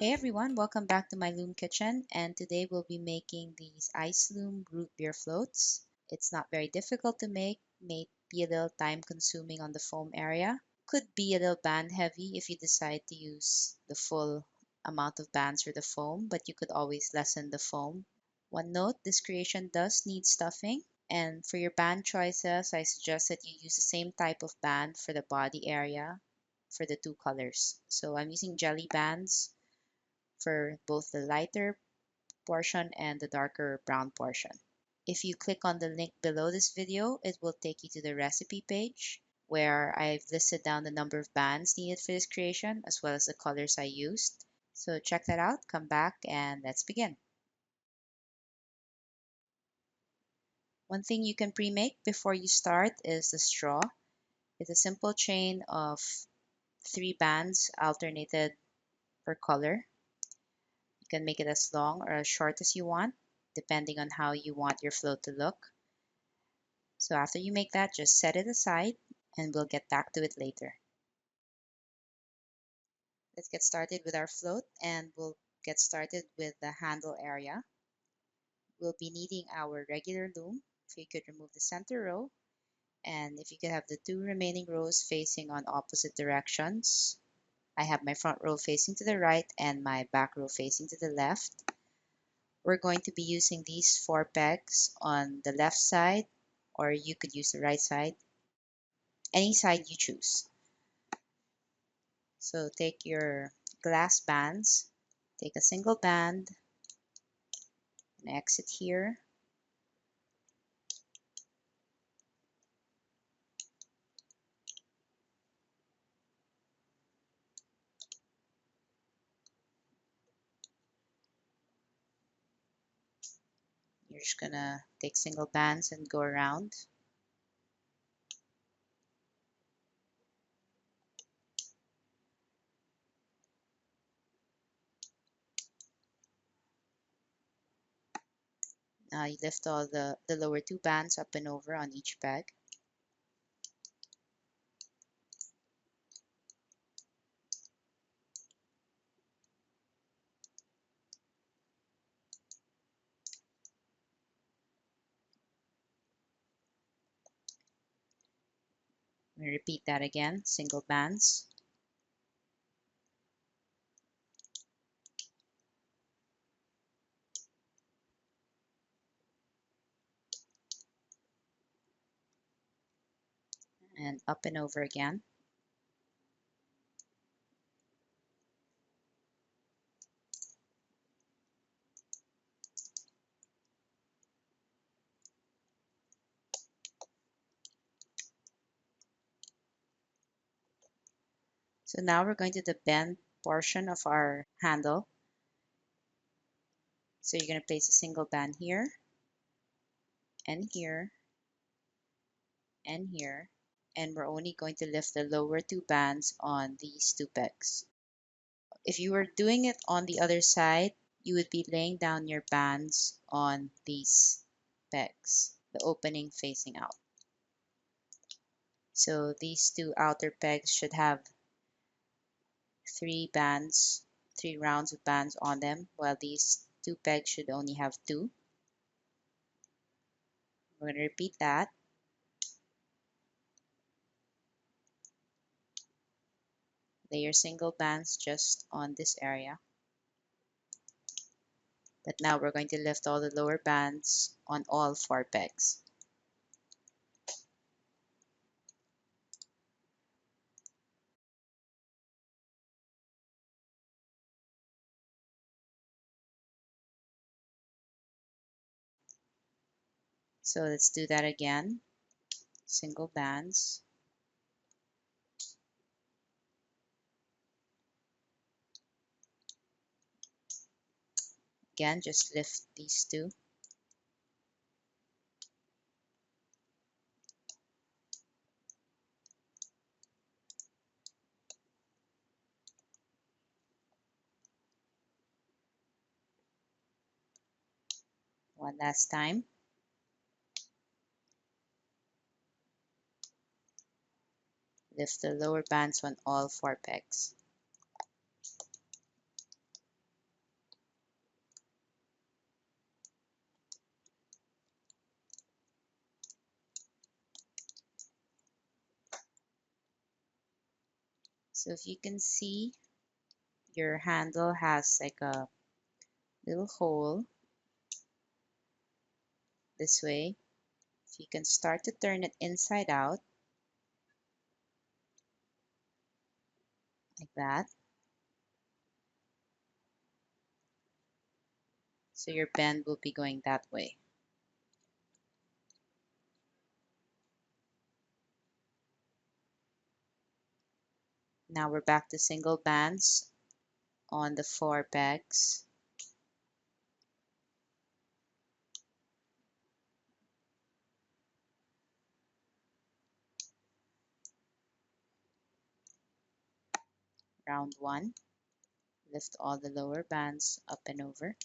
Hey everyone, welcome back to my Loom kitchen, and today we'll be making these ice Loom root beer floats. It's not very difficult to make, may be a little time consuming on the foam area. Could be a little band heavy if you decide to use the full amount of bands for the foam, but you could always lessen the foam. One note, this creation does need stuffing, and for your band choices, I suggest that you use the same type of band for the body area for the two colors. So I'm using jelly bands for both the lighter portion and the darker brown portion. If you click on the link below this video, it will take you to the recipe page where I've listed down the number of bands needed for this creation as well as the colors I used. So check that out, come back, and let's begin. One thing you can pre-make before you start is the straw. It's a simple chain of 3 bands alternated per color. You can make it as long or as short as you want, depending on how you want your float to look. So after you make that, just set it aside and we'll get back to it later. Let's get started with our float, and we'll get started with the handle area. We'll be needing our regular loom. If you could remove the center row, and if you could have the 2 remaining rows facing on opposite directions. I have my front row facing to the right and my back row facing to the left. We're going to be using these 4 pegs on the left side, or you could use the right side, any side you choose. So take your glass bands, take a single band, and exit here. You're just gonna take single bands and go around. Now you lift all the lower 2 bands up and over on each peg. We repeat that again, single bands. And up and over again. So now we're going to the bend portion of our handle. So you're going to place a single band here, and here, and here, and we're only going to lift the lower 2 bands on these 2 pegs. If you were doing it on the other side, you would be laying down your bands on these pegs, the opening facing out. So these 2 outer pegs should have 3 bands, 3 rounds of bands on them, while these 2 pegs should only have 2. We're going to repeat that. Lay your single bands just on this area. But now we're going to lift all the lower bands on all 4 pegs. So let's do that again. Single bands. Again, just lift these 2. One last time. Lift the lower bands on all 4 pegs. So if you can see, your handle has like a little hole this way. So you can start to turn it inside out like that. So your bend will be going that way. Now we're back to single bands on the 4 pegs. Round 1. Lift all the lower bands up and over.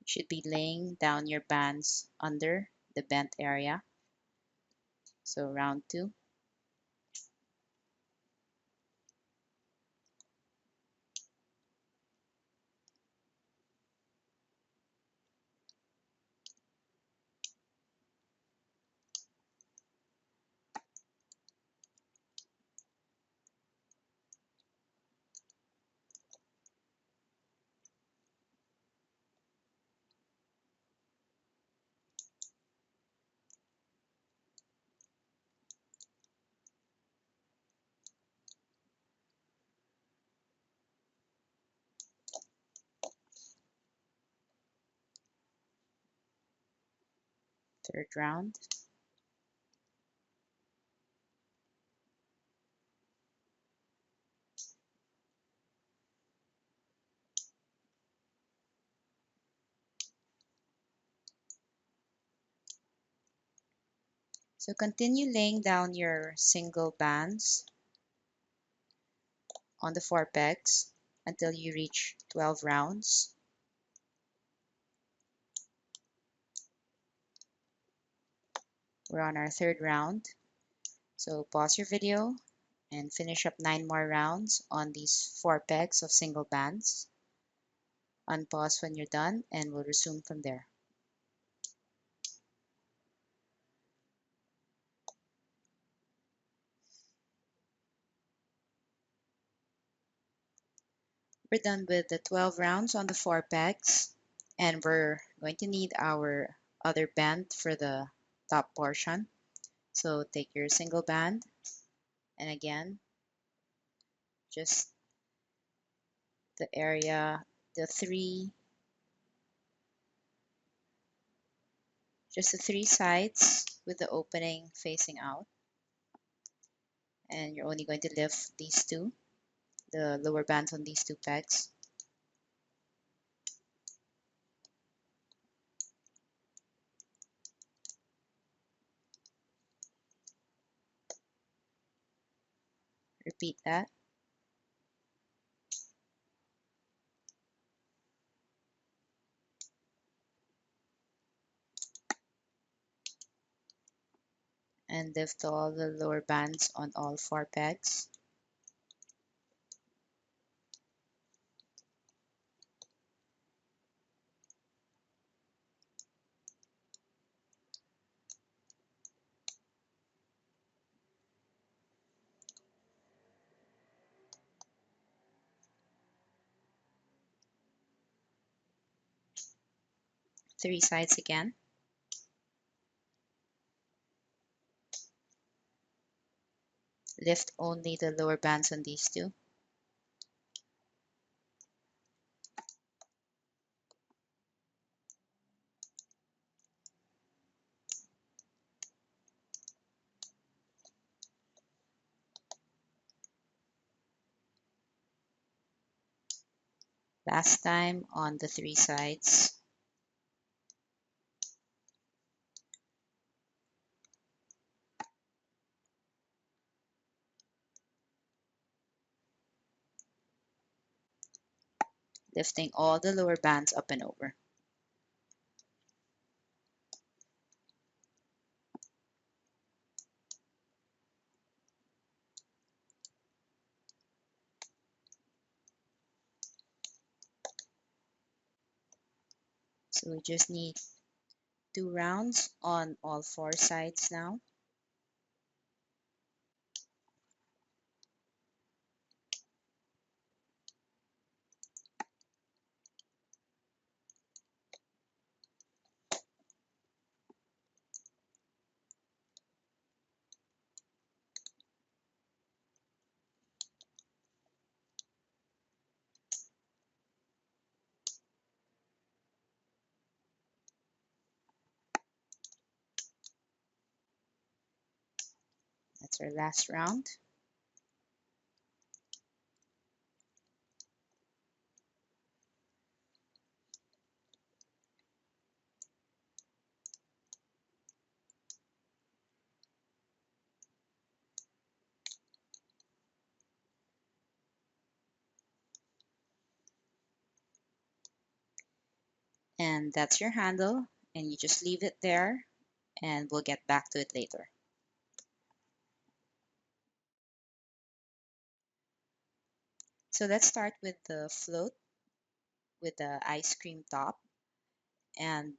You should be laying down your bands under the bent area. So round 2. Third round. So continue laying down your single bands on the 4 pegs until you reach 12 rounds. We're on our 3rd round. So pause your video and finish up 9 more rounds on these 4 pegs of single bands. Unpause when you're done and we'll resume from there. We're done with the 12 rounds on the 4 pegs, and we're going to need our other band for the top portion. So take your single band, and again, just the area, the three sides with the opening facing out. And you're only going to lift these two, the lower bands on these 2 pegs. Repeat that. And lift all the lower bands on all 4 pegs. Three sides again. Lift only the lower bands on these 2. Last time on the 3 sides. Lifting all the lower bands up and over. So we just need 2 rounds on all 4 sides now. That's our last round. And that's your handle, and you just leave it there, and we'll get back to it later. So let's start with the float with the ice cream top, and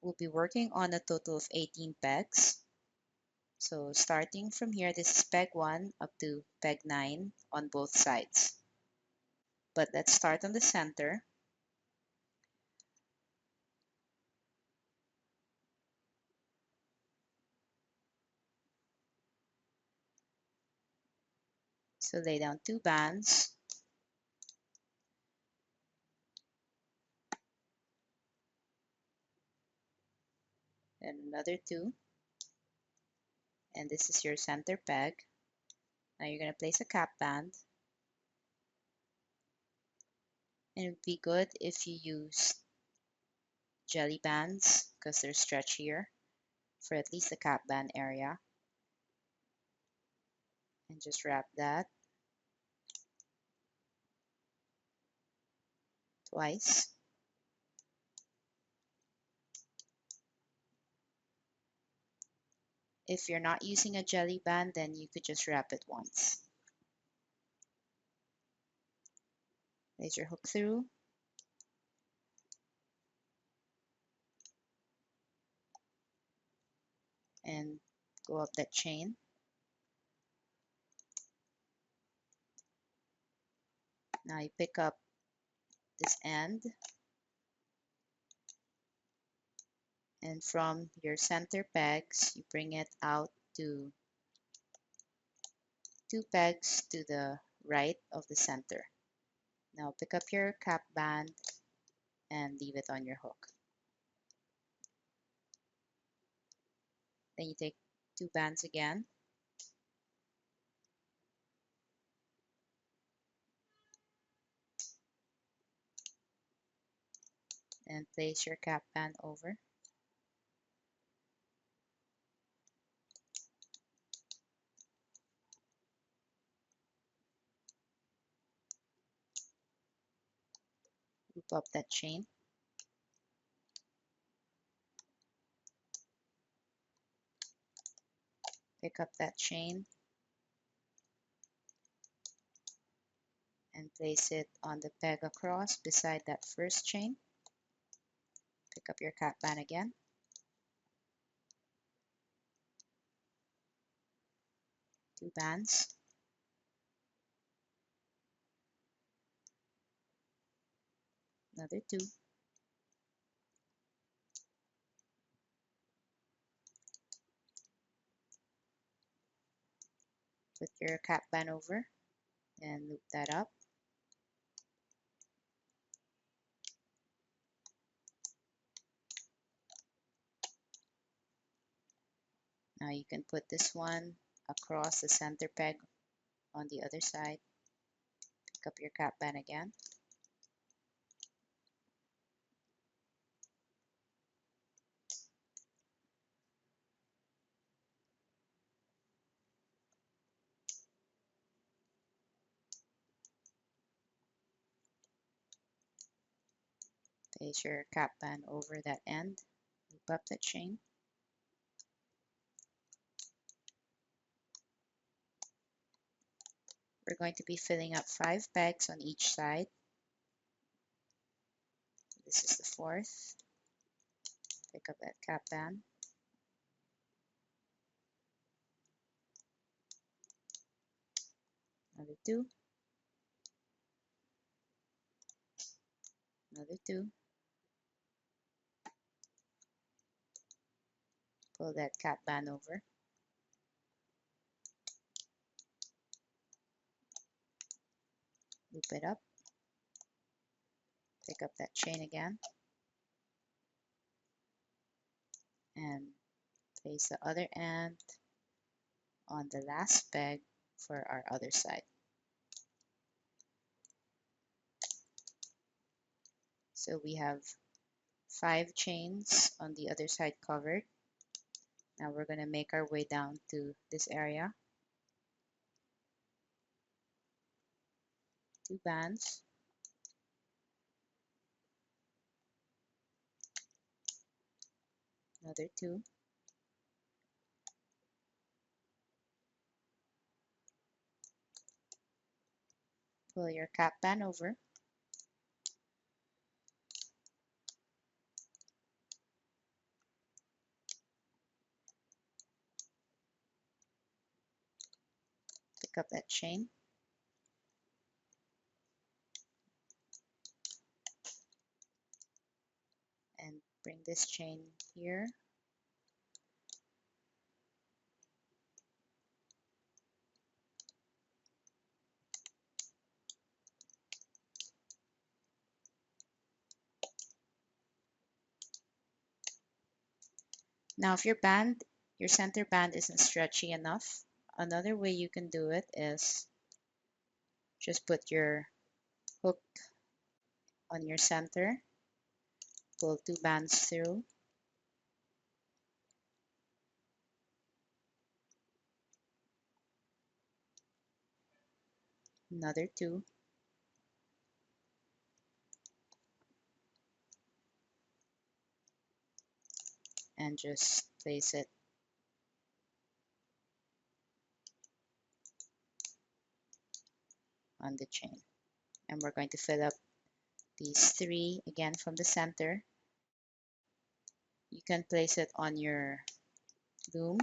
we'll be working on a total of 18 pegs. So starting from here, this is peg 1 up to peg 9 on both sides. But let's start on the center. So lay down 2 bands. And another 2. And this is your center peg. Now you're going to place a cap band. And it would be good if you use jelly bands because they're stretchier for at least the cap band area. And just wrap that twice. If you're not using a jelly band, then you could just wrap it once. Place your hook through. And go up that chain. Now you pick up this end, and from your center pegs, you bring it out to 2 pegs to the right of the center. Now pick up your cap band and leave it on your hook. Then you take 2 bands again, and place your cap band over. Loop up that chain. Pick up that chain and place it on the peg across beside that first chain. Pick up your cap band again. 2 bands. Another 2. Put your cap band over and loop that up. Now you can put this one across the center peg on the other side. Pick up your cap band again. Place your cap band over that end. Loop up the chain. We're going to be filling up 5 pegs on each side. This is the 4th. Pick up that cap band. Another two. Another two. Pull that cap band over. Loop it up. Pick up that chain again. And place the other end on the last peg for our other side. So we have 5 chains on the other side covered. Now we're going to make our way down to this area. 2 bands. Another 2. Pull your cap band over. Pick up that chain. And bring this chain here. Now if your center band isn't stretchy enough, another way you can do it is just put your hook on your center, pull 2 bands through, another 2, and just place it on the chain. And we're going to fill up these 3 again from the center. You can place it on your loom.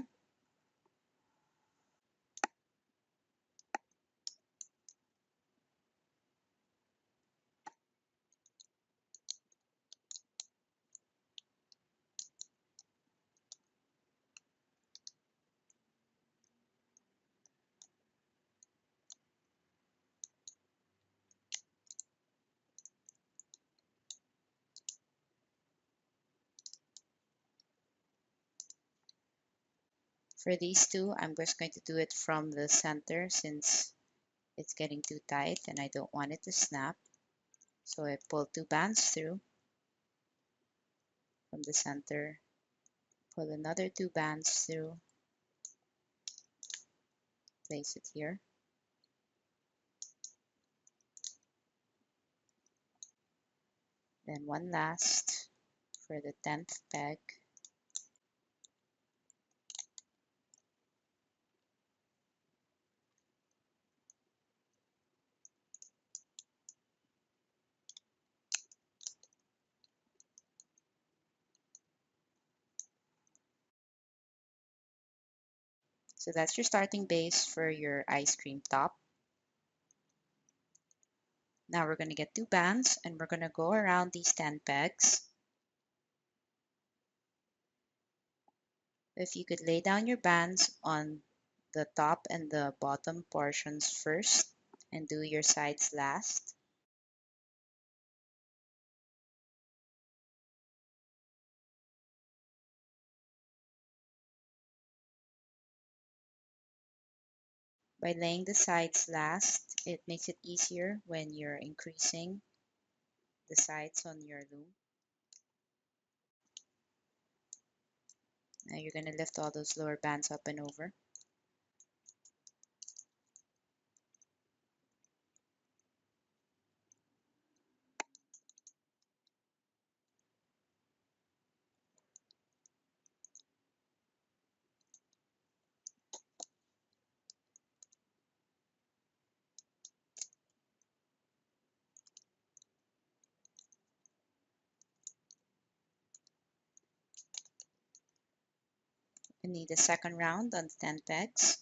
For these 2, I'm just going to do it from the center since it's getting too tight and I don't want it to snap. So I pull 2 bands through from the center, pull another 2 bands through, place it here. Then one last for the 10th peg. So that's your starting base for your ice cream top. Now we're going to get 2 bands and we're going to go around these 10 pegs. If you could lay down your bands on the top and the bottom portions first and do your sides last. By laying the sides last, it makes it easier when you're increasing the sides on your loom. Now you're going to lift all those lower bands up and over. We need a second round on the 10 pegs.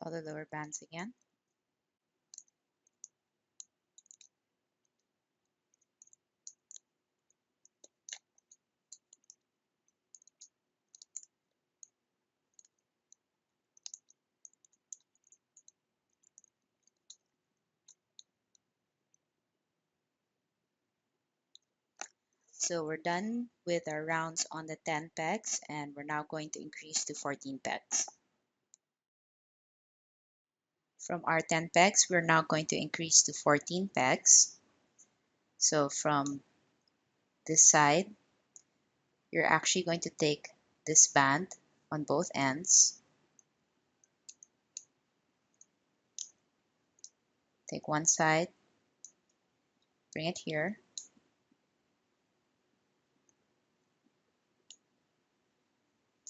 All the lower bands again. So we're done with our rounds on the 10 pegs, and we're now going to increase to 14 pegs. From our 10 pegs, we're now going to increase to 14 pegs. So from this side, you're actually going to take this band on both ends. Take one side, bring it here.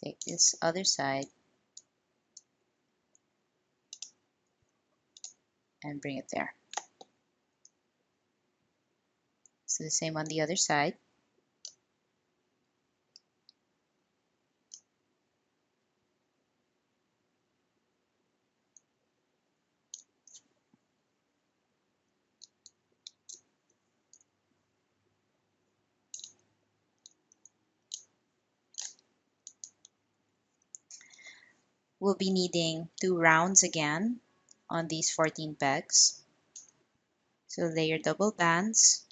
Take this other side and bring it there. So the same on the other side. We'll be needing 2 rounds again on these 14 pegs. So layer double bands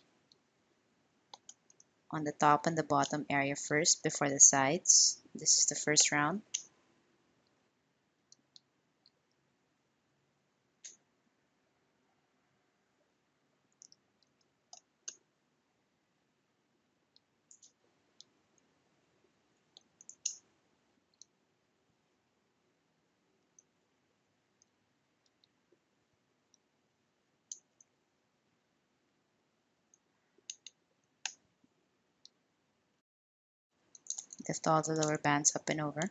on the top and the bottom area first before the sides. This is the first round. Lift all the lower bands up and over.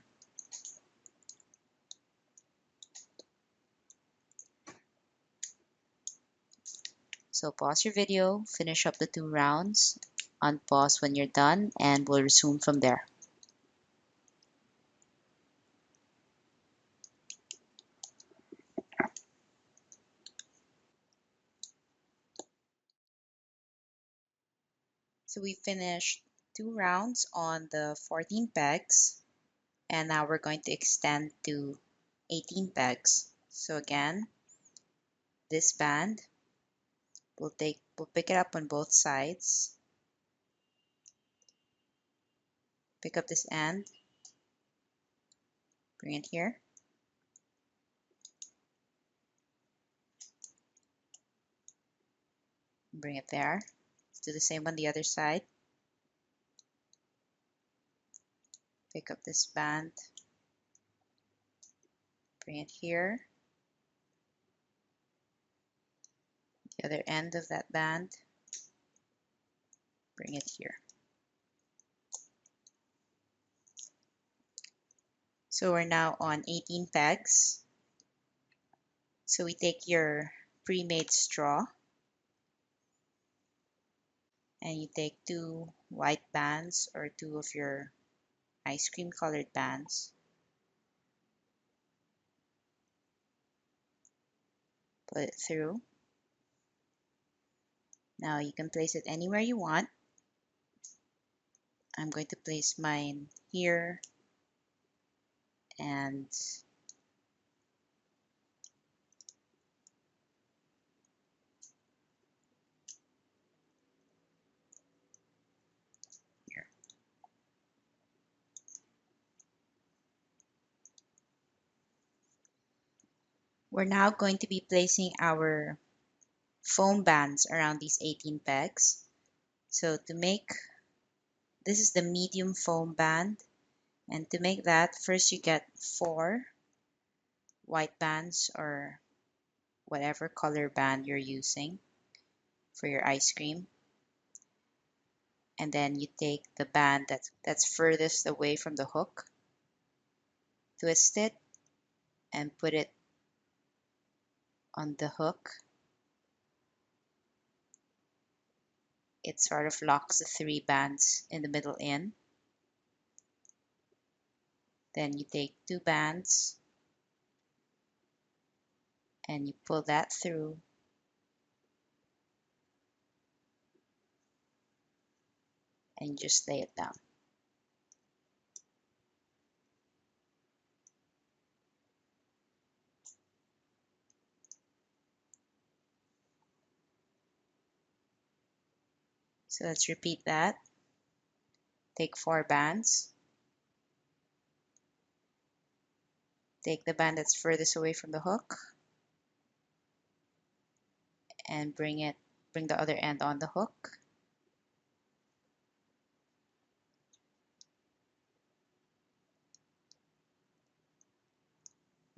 So pause your video, finish up the 2 rounds, unpause when you're done, and we'll resume from there. So we finished 2 rounds on the 14 pegs, and now we're going to extend to 18 pegs. So again, this band, we'll pick it up on both sides, pick up this end, bring it here, bring it there. Let's do the same on the other side. Pick up this band, bring it here, the other end of that band, bring it here. So we're now on 18 pegs. So we take your pre-made straw and you take 2 white bands or 2 of your ice cream colored bands. Put it through. Now you can place it anywhere you want. I'm going to place mine here and here. We're now going to be placing our foam bands around these 18 pegs. So to make This is the medium foam band. And to make that, first you get 4 white bands or whatever color band you're using for your ice cream. And then you take the band that's furthest away from the hook, twist it, and put it on the hook. It sort of locks the 3 bands in the middle in. Then you take 2 bands and you pull that through, and you just lay it down. So let's repeat that. Take 4 bands, take the band that's furthest away from the hook, and bring the other end on the hook.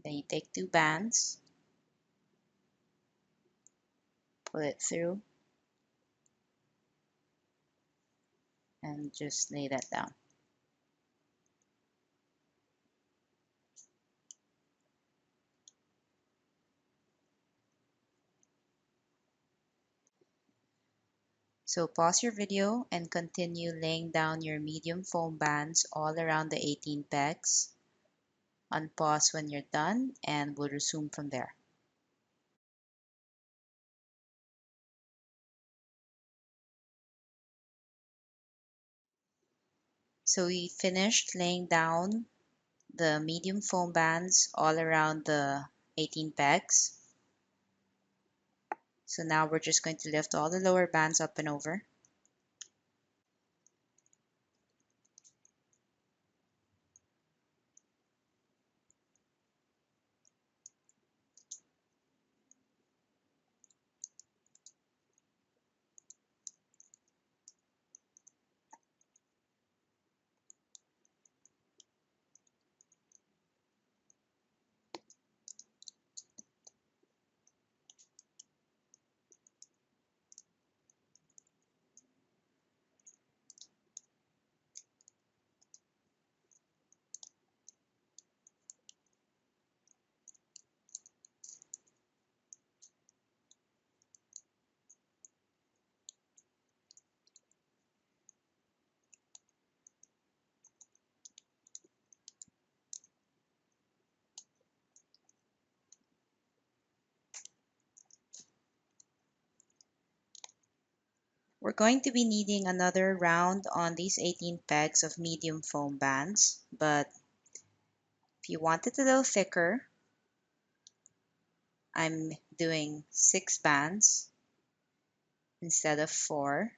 Then you take 2 bands, pull it through, and just lay that down. So pause your video and continue laying down your medium foam bands all around the 18 pegs. Unpause when you're done and we'll resume from there. So we finished laying down the medium foam bands all around the 18 pegs. So now we're just going to lift all the lower bands up and over. We're going to be needing another round on these 18 pegs of medium foam bands, but if you want it a little thicker, I'm doing 6 bands instead of 4,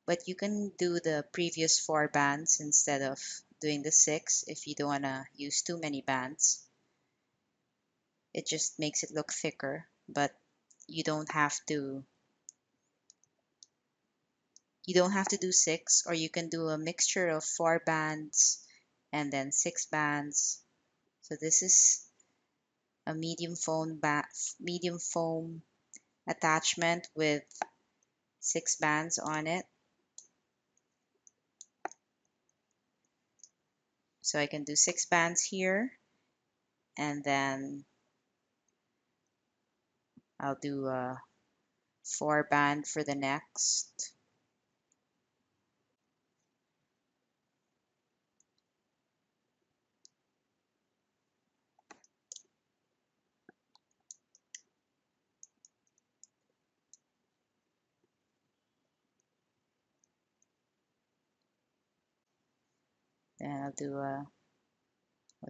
but you can do the previous 4 bands instead of doing the 6 if you don't want to use too many bands. It just makes it look thicker, but you don't have to do 6, or you can do a mixture of 4 bands and then 6 bands. So this is a medium foam attachment with 6 bands on it. So I can do 6 bands here, and then I'll do a 4 band for the next. Then I'll do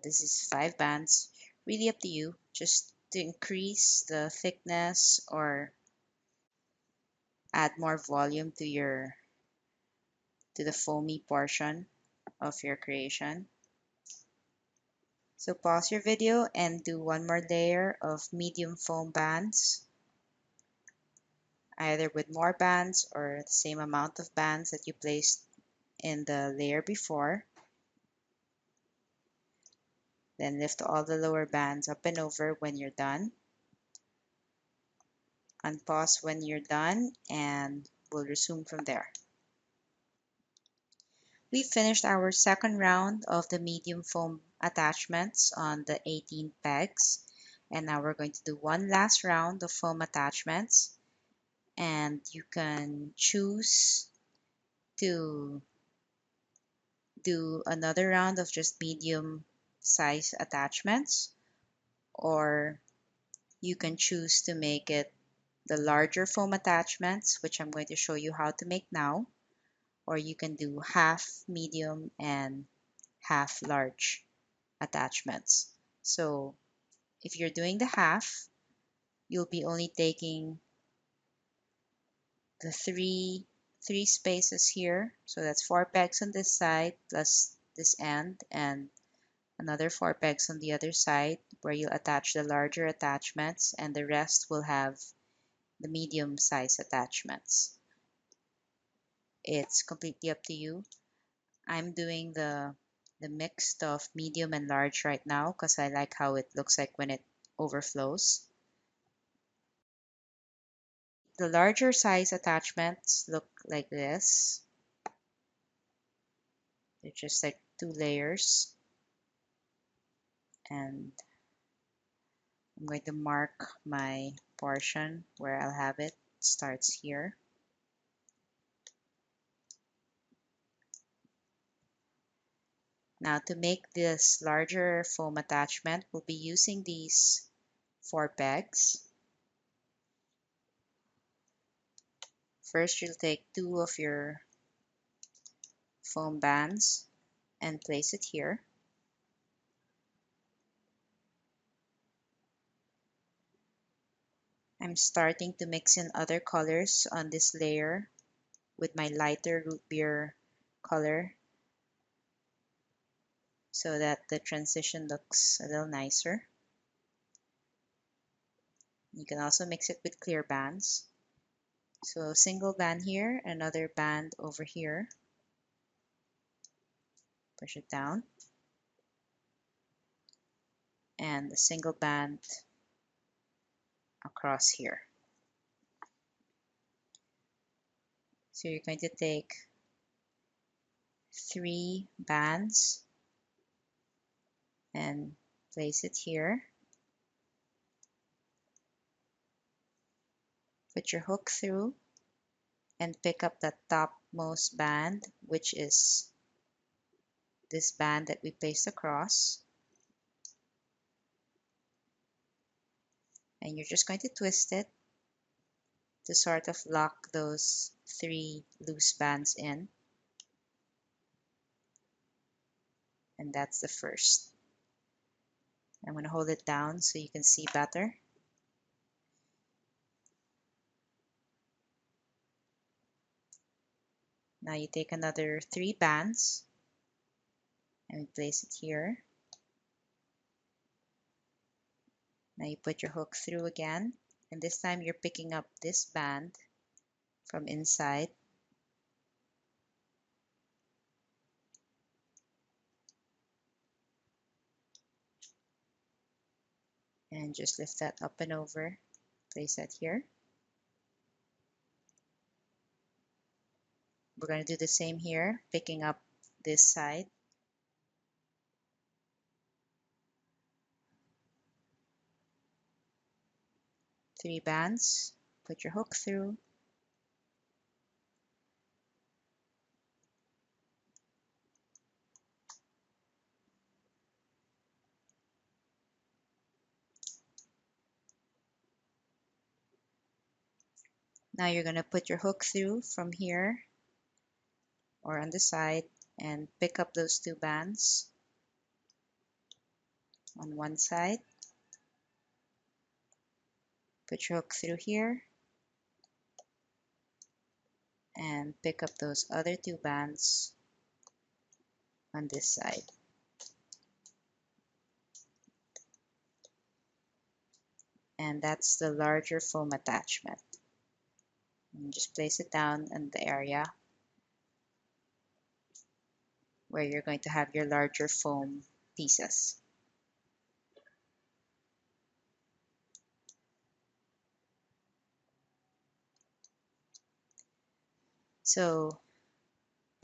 this is 5 bands. Really up to you, just to increase the thickness or add more volume to the foamy portion of your creation. So pause your video and do one more layer of medium foam bands, either with more bands or the same amount of bands that you placed in the layer before. Then lift all the lower bands up and over when you're done. Unpause when you're done, and we'll resume from there. We finished our second round of the medium foam attachments on the 18 pegs, and now we're going to do one last round of foam attachments, and you can choose to do another round of just medium size attachments, or you can choose to make it the larger foam attachments, which I'm going to show you how to make now, or you can do half medium and half large attachments. So if you're doing the half, you'll be only taking the three spaces here. So that's 4 pegs on this side plus this end, and another 4 pegs on the other side where you'll attach the larger attachments, and the rest will have the medium size attachments. It's completely up to you. I'm doing the mix of medium and large right now because I like how it looks like when it overflows. The larger size attachments look like this. They're just like 2 layers, and I'm going to mark my portion where I'll have it. It starts here. Now to make this larger foam attachment, we'll be using these 4 pegs. First, you'll take 2 of your foam bands and place it here. I'm starting to mix in other colors on this layer with my lighter root beer color so that the transition looks a little nicer. You can also mix it with clear bands. So a single band here, another band over here. Push it down. And a single band across here. So you're going to take 3 bands and place it here. Put your hook through and pick up the topmost band, which is this band that we placed across. And you're just going to twist it to sort of lock those 3 loose bands in. And that's the first. I'm going to hold it down so you can see better. Now you take another 3 bands and place it here. Now you put your hook through again, and this time you're picking up this band from inside. And just lift that up and over. Place that here. We're going to do the same here, picking up this side. Three bands, put your hook through. Now you're going to put your hook through from here or on the side and pick up those 2 bands on one side. Put your hook through here and pick up those other 2 bands on this side. And that's the larger foam attachment. And just place it down in the area. where you're going to have your larger foam pieces. So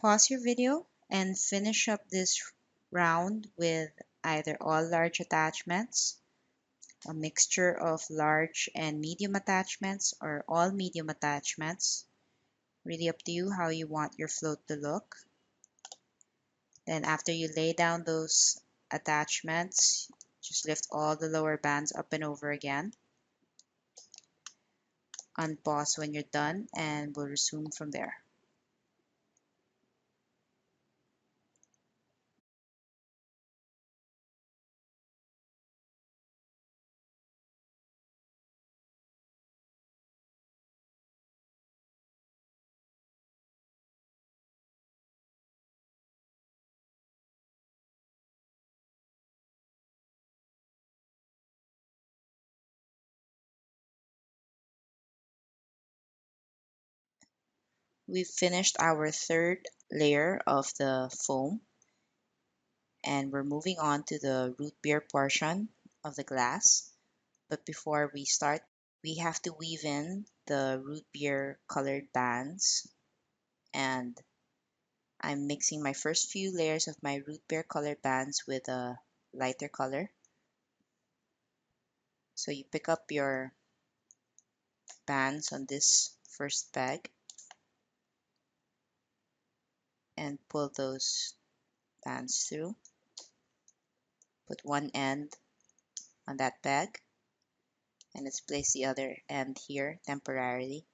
pause your video and finish up this round with either all large attachments, a mixture of large and medium attachments, or all medium attachments. Really up to you how you want your float to look. Then after you lay down those attachments, just lift all the lower bands up and over again. Unpause when you're done and we'll resume from there. We've finished our third layer of the foam and we're moving on to the root beer portion of the glass. But before we start, we have to weave in the root beer colored bands, and I'm mixing my first few layers of my root beer colored bands with a lighter color. So you pick up your bands on this first peg and pull those bands through. Put one end on that peg and let's place the other end here temporarily.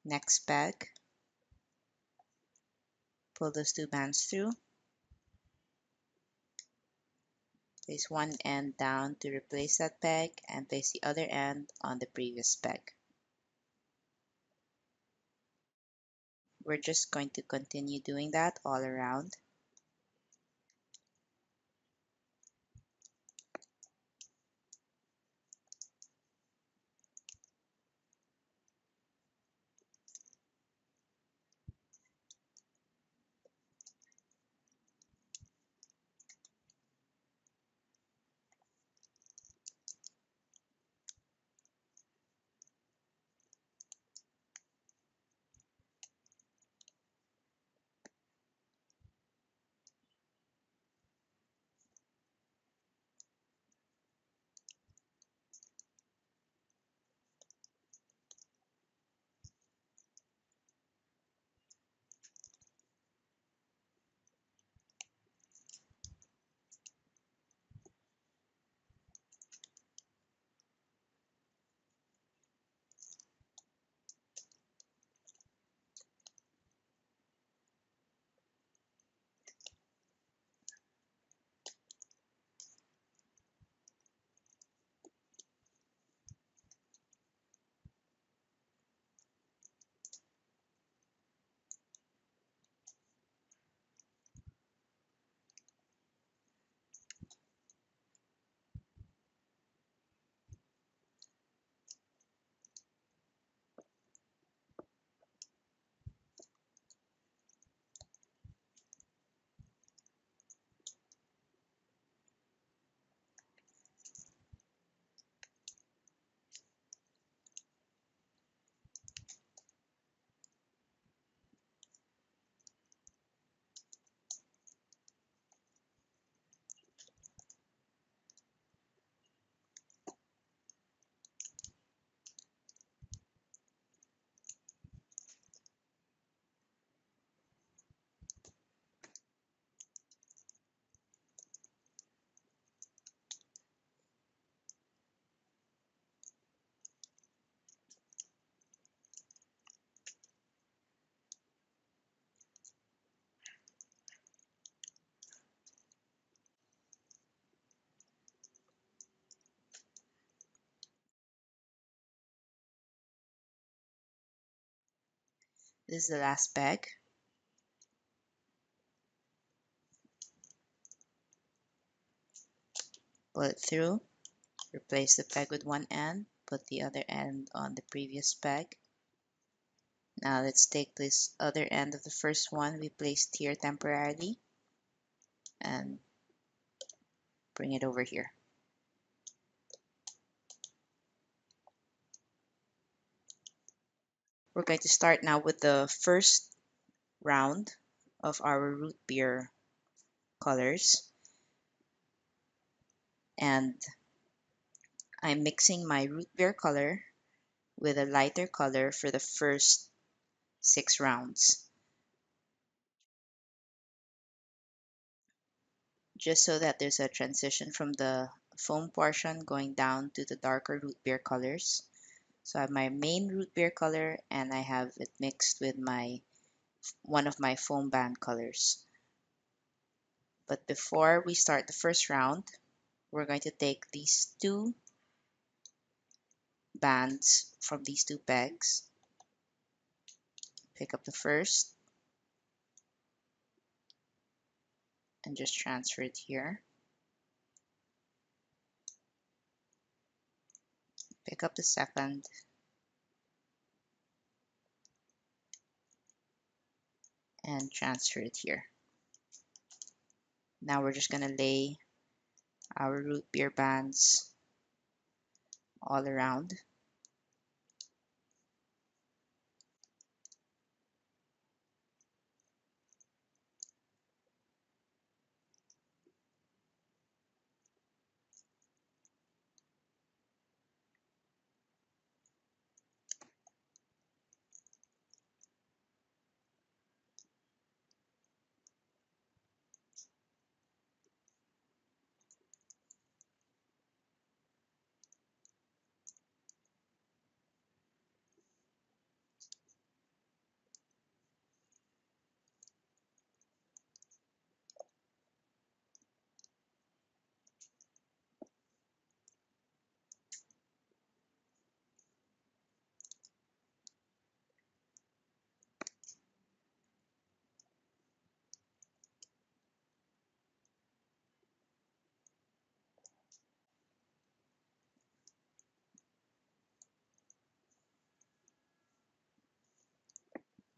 Next peg, pull those two bands through. Place one end down to replace that peg and place the other end on the previous peg. We're just going to continue doing that all around. This is the last peg. Pull it through, replace the peg with one end, put the other end on the previous peg. Now let's take this other end of the first one we placed here temporarily and bring it over here. We're going to start now with the first round of our root beer colors, and I'm mixing my root beer color with a lighter color for the first 6 rounds, just so that there's a transition from the foam portion going down to the darker root beer colors. So I have my main root beer color and I have it mixed with one of my foam band colors. But before we start the first round, we're going to take these 2 bands from these 2 pegs, pick up the first, and just transfer it here. Pick up the second, and transfer it here. Now we're just going to lay our root beer bands all around.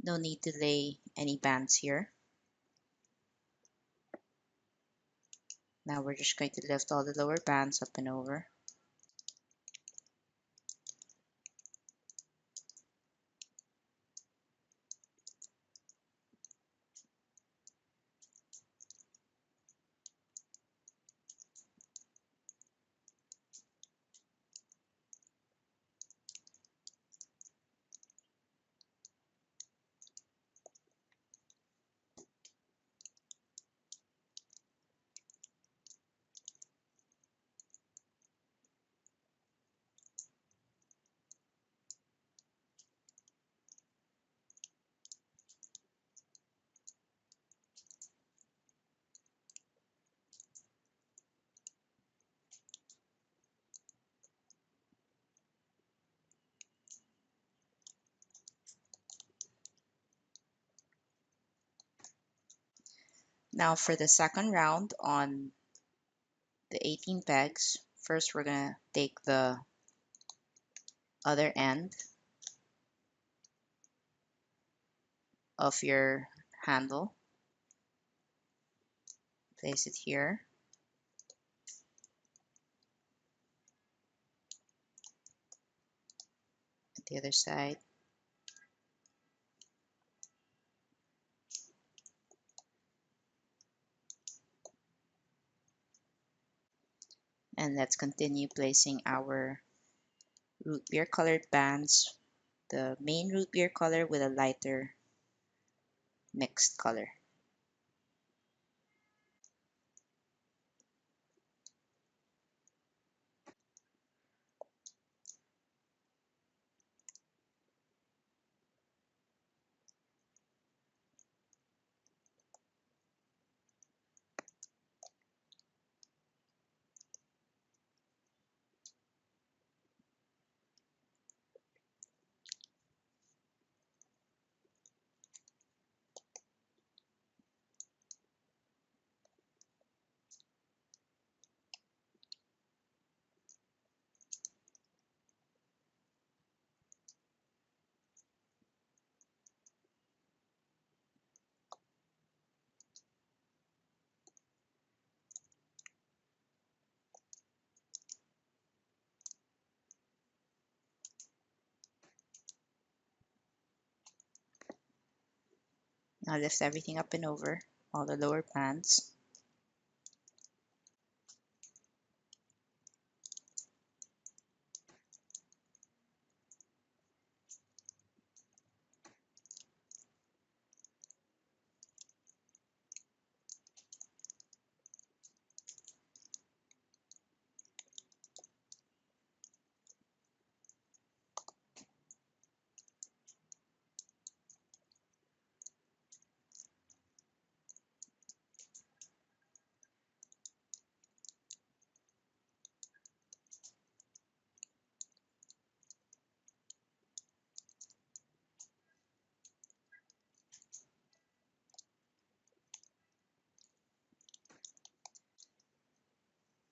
No need to lay any bands here. Now we're just going to lift all the lower bands up and over. Now for the second round on the 18 pegs, first we're going to take the other end of your handle, place it here, at the other side, and let's continue placing our root beer colored bands, the main root beer color with a lighter mixed color. Now lift everything up and over, all the lower bands.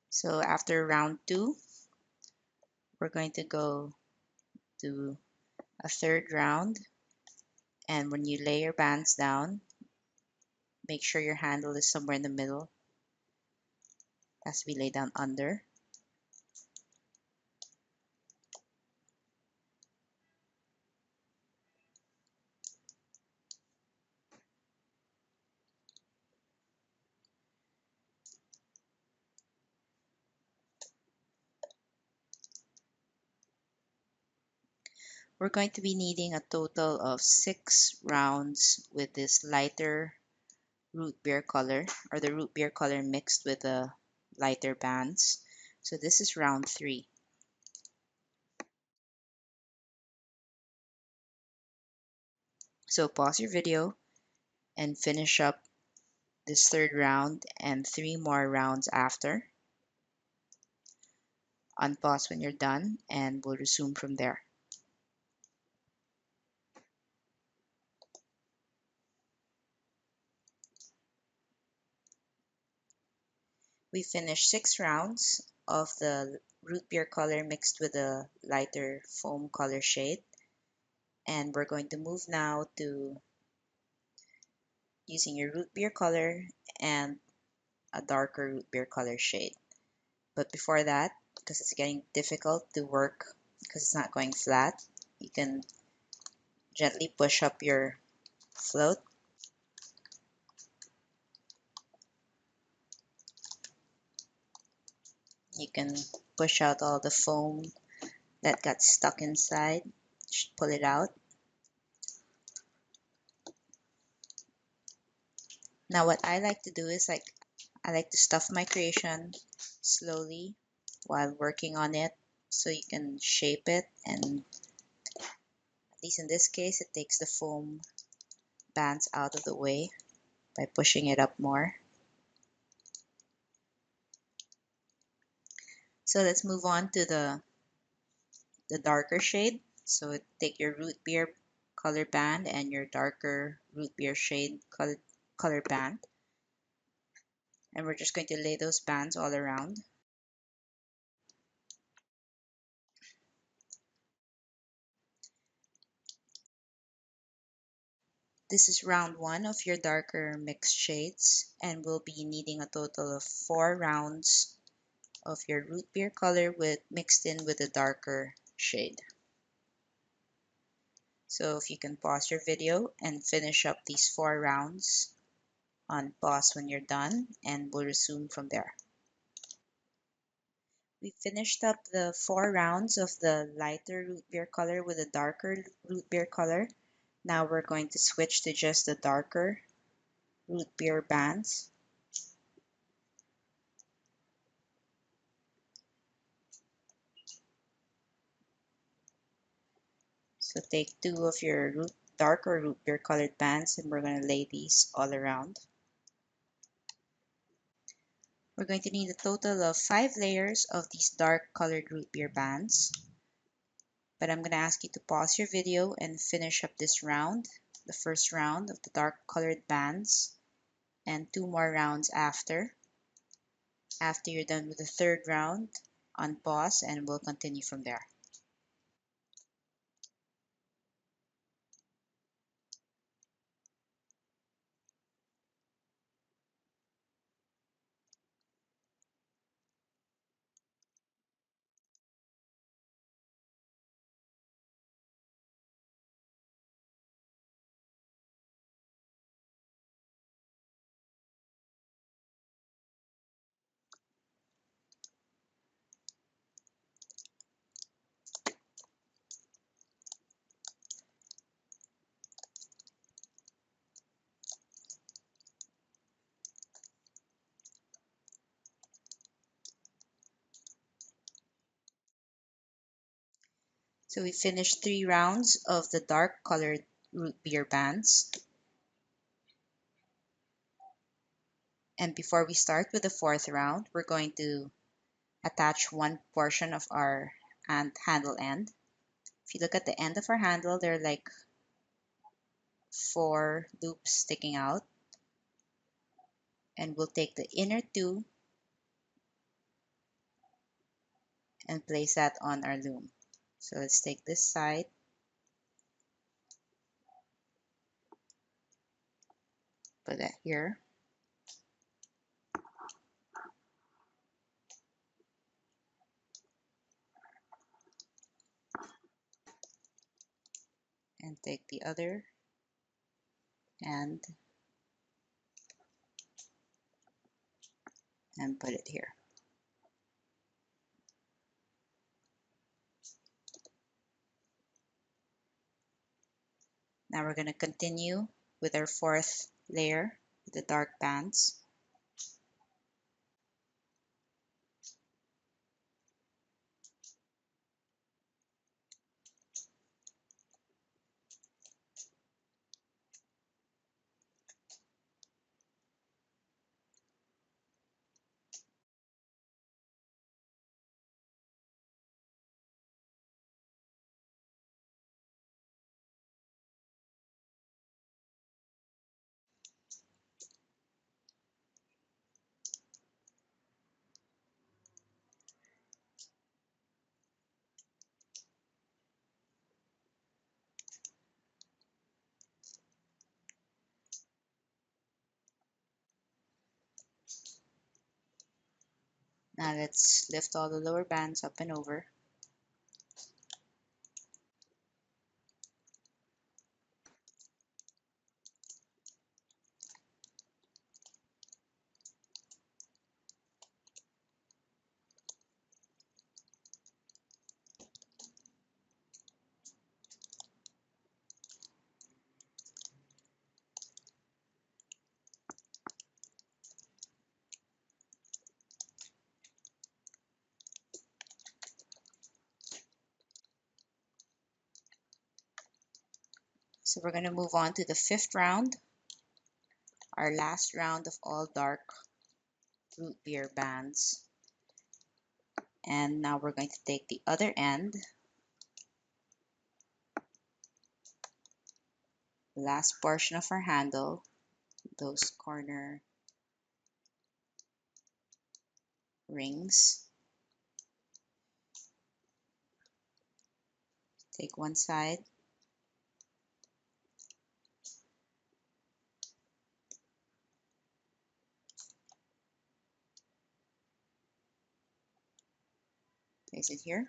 So after round 2, we're going to go to a third round. And when you lay your bands down, make sure your handle is somewhere in the middle. It has to be laid down under. We're going to be needing a total of 6 rounds with this lighter root beer color, or the root beer color mixed with the lighter bands. So this is round 3. So pause your video and finish up this third round and 3 more rounds after. Unpause when you're done and we'll resume from there. We finished 6 rounds of the root beer color mixed with a lighter foam color shade. And we're going to move now to using your root beer color and a darker root beer color shade. But before that, because it's getting difficult to work because it's not going flat, you can gently push up your float. You can push out all the foam that got stuck inside. Just pull it out. Now what I like to do is I like to stuff my creation slowly while working on it so you can shape it, and at least in this case it takes the foam bands out of the way by pushing it up more. So let's move on to the darker shade. So take your root beer color band and your darker root beer shade color band, and we're just going to lay those bands all around. This is round 1 of your darker mixed shades, and we'll be needing a total of 4 rounds of your root beer color with mixed in with a darker shade. So if you can pause your video and finish up these 4 rounds, on pause when you're done, and we'll resume from there. We finished up the 4 rounds of the lighter root beer color with a darker root beer color. Now we're going to switch to just the darker root beer bands. So take 2 of your darker root beer colored bands and we're going to lay these all around. We're going to need a total of 5 layers of these dark colored root beer bands. But I'm going to ask you to pause your video and finish up this round, the first round of the dark colored bands, and 2 more rounds after. After you're done with the third round, unpause and we'll continue from there. So we finished 3 rounds of the dark colored root beer bands. And before we start with the 4th round, we're going to attach one portion of our handle end. If you look at the end of our handle, there are like 4 loops sticking out. And we'll take the inner 2 and place that on our loom. So let's take this side, put that here. And take the other end and put it here. Now we're going to continue with our 4th layer, the dark bands. Now let's lift all the lower bands up and over. So we're going to move on to the 5th round, our last round of all dark root beer bands. And now we're going to take the other end, the last portion of our handle, those corner rings. Take one side, place it here.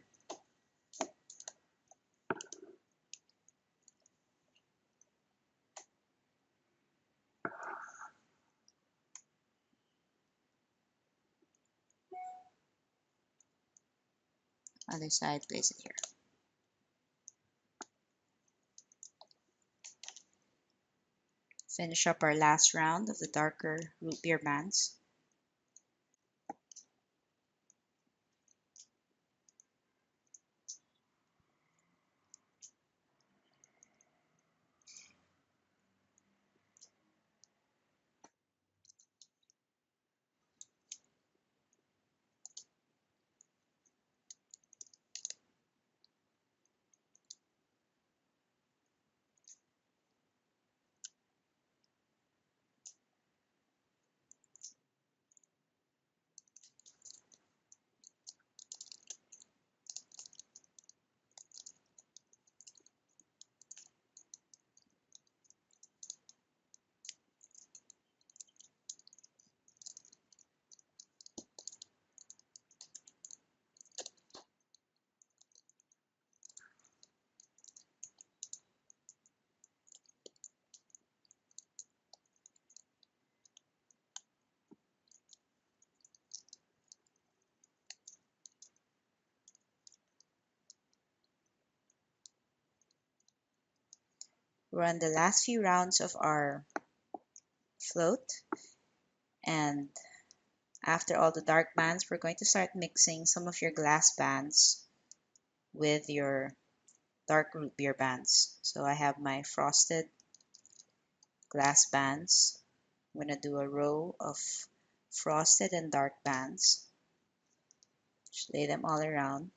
Other side, place it here. Finish up our last round of the darker root beer bands. We're on the last few rounds of our float, and after all the dark bands, we're going to start mixing some of your glass bands with your dark root beer bands. So I have my frosted glass bands. I'm going to do a row of frosted and dark bands. Just lay them all around.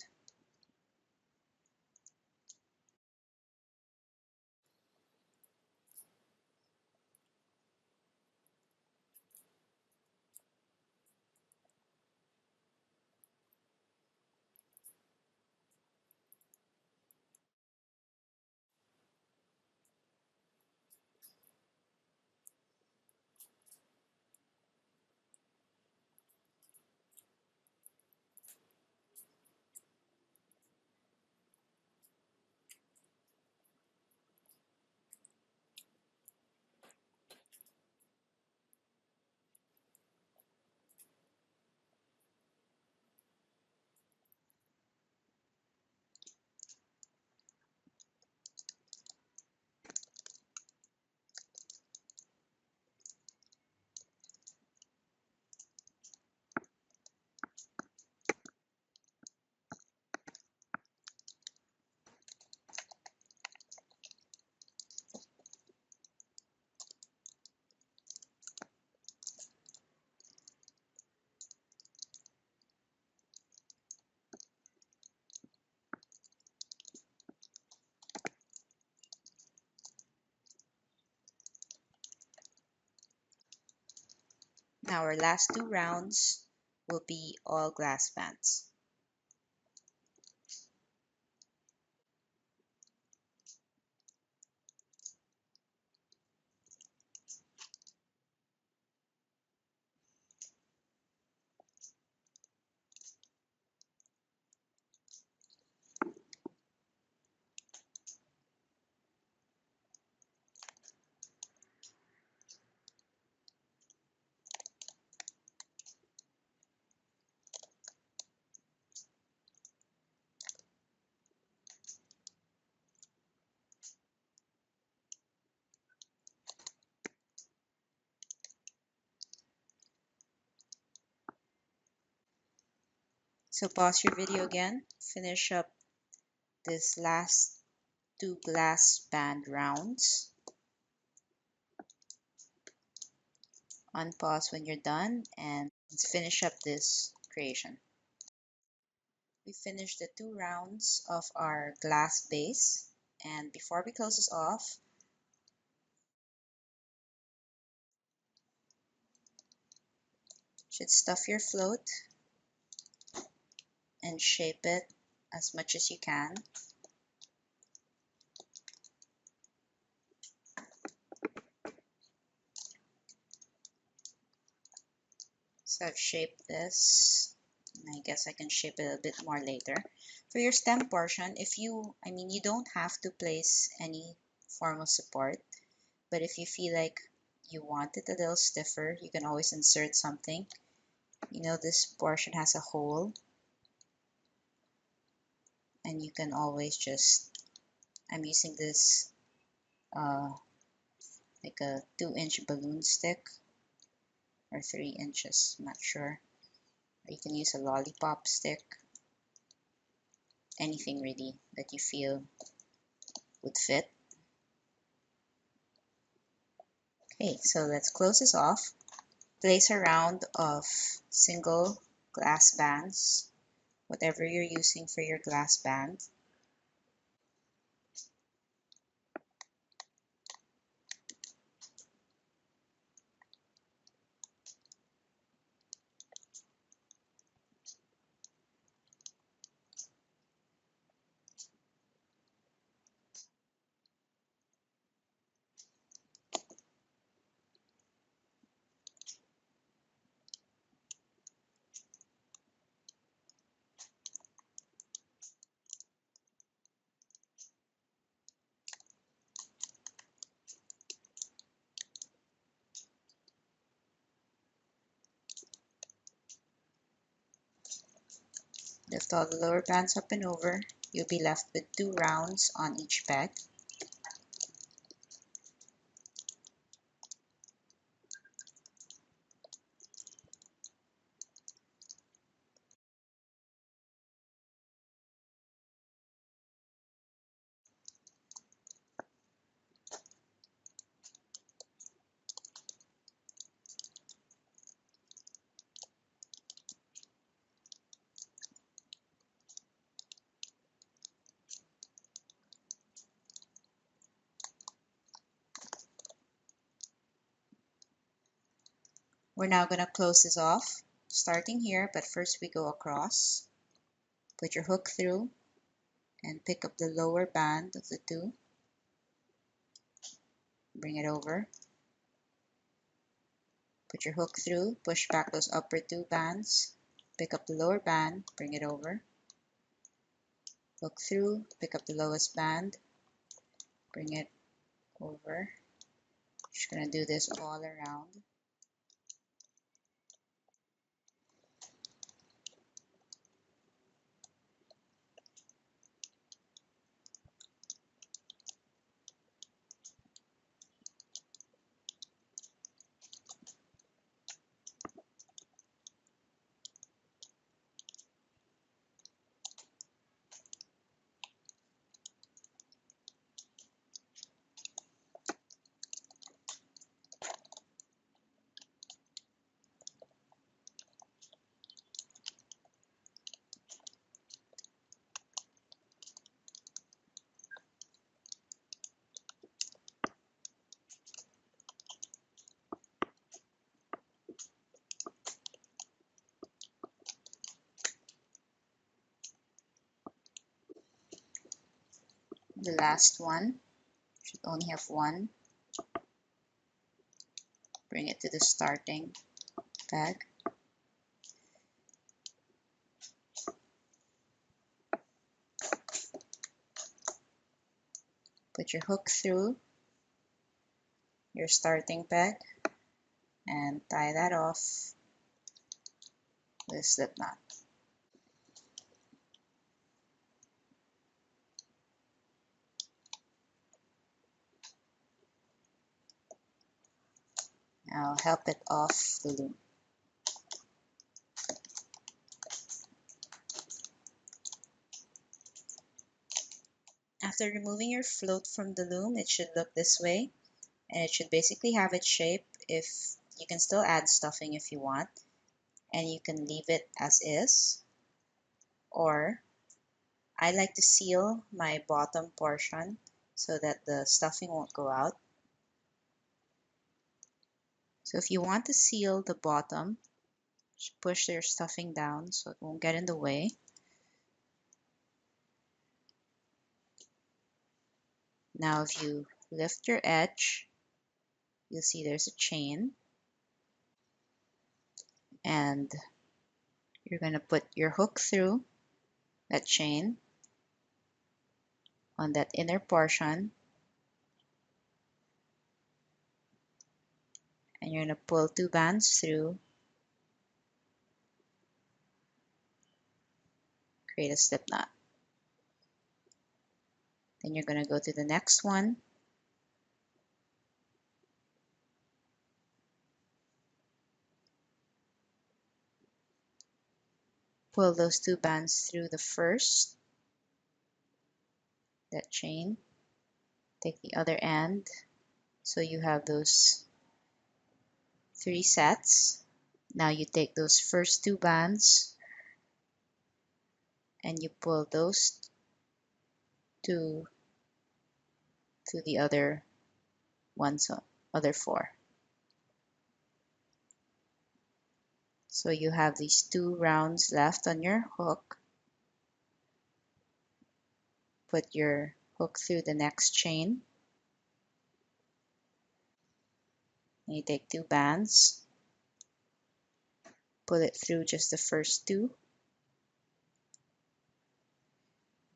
Now our last two rounds will be all glass bands. So pause your video again, finish up this last two glass band rounds. Unpause when you're done and let's finish up this creation. We finished the two rounds of our glass base, and before we close this off, should stuff your float and shape it as much as you can. So I've shaped this, and I guess I can shape it a bit more later. For your stem portion, you don't have to place any form of support, but if you feel like you want it a little stiffer, you can always insert something. This portion has a hole, and you can always I'm using this like a 2-inch balloon stick, or 3 inches, I'm not sure. Or you can use a lollipop stick, anything really that you feel would fit. Okay, so let's close this off. Place a round of single glass bands, whatever you're using for your glass band. Lift all the lower bands up and over. You'll be left with 2 rounds on each peg. We're now going to close this off, starting here, but first we go across. Put your hook through and pick up the lower band of the two. Bring it over. Put your hook through, push back those upper two bands, pick up the lower band, bring it over. Hook through, pick up the lowest band, bring it over. Just going to do this all around. The last one should only have one. Bring it to the starting peg. Put your hook through your starting peg and tie that off with a slip knot. Now help it off the loom. After removing your float from the loom, it should look this way, and it should basically have its shape. If you can still add stuffing if you want, and you can leave it as is, or I like to seal my bottom portion so that the stuffing won't go out. So if you want to seal the bottom, just push your stuffing down so it won't get in the way. Now if you lift your edge, you'll see there's a chain, and you're going to put your hook through that chain on that inner portion, and you're going to pull two bands through, create a slip knot. Then you're going to go to the next one, pull those two bands through the first, that chain, take the other end, so you have those 3 sets. Now you take those first 2 bands and you pull those 2 to the other ones, other 4. So you have these 2 rounds left on your hook. Put your hook through the next chain. And you take 2 bands, pull it through just the first 2.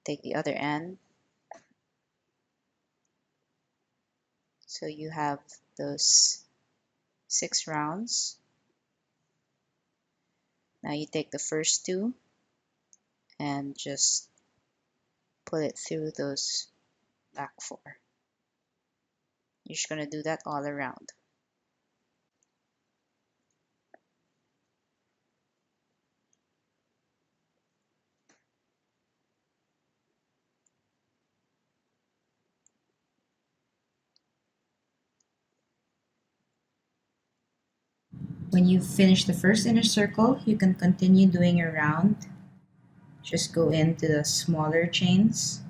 Take the other end. So you have those 6 rounds. Now you take the first 2 and just pull it through those back 4. You're just going to do that all around. When you've finished the first inner circle, you can continue doing your round. Just go into the smaller chains.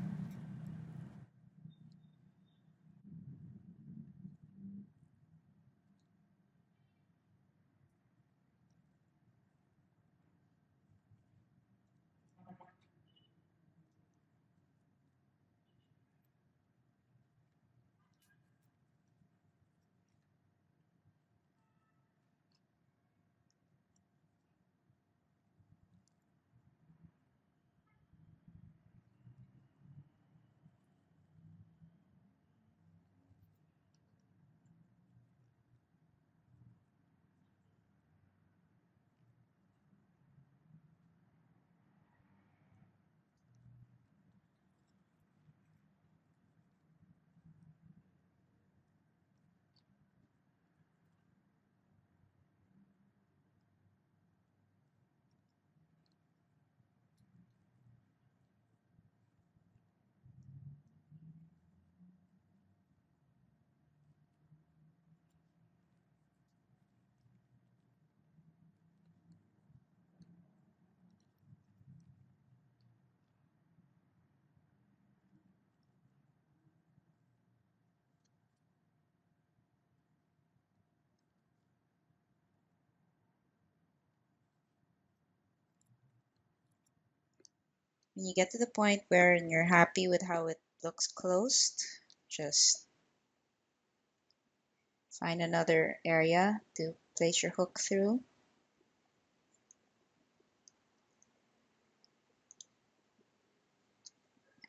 When you get to the point where you're happy with how it looks closed, just find another area to place your hook through.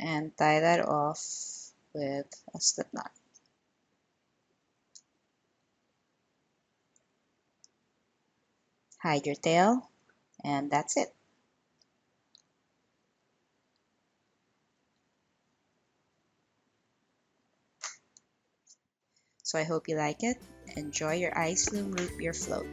And tie that off with a slip knot. Hide your tail, and that's it. So I hope you like it. Enjoy your ice loom root beer float.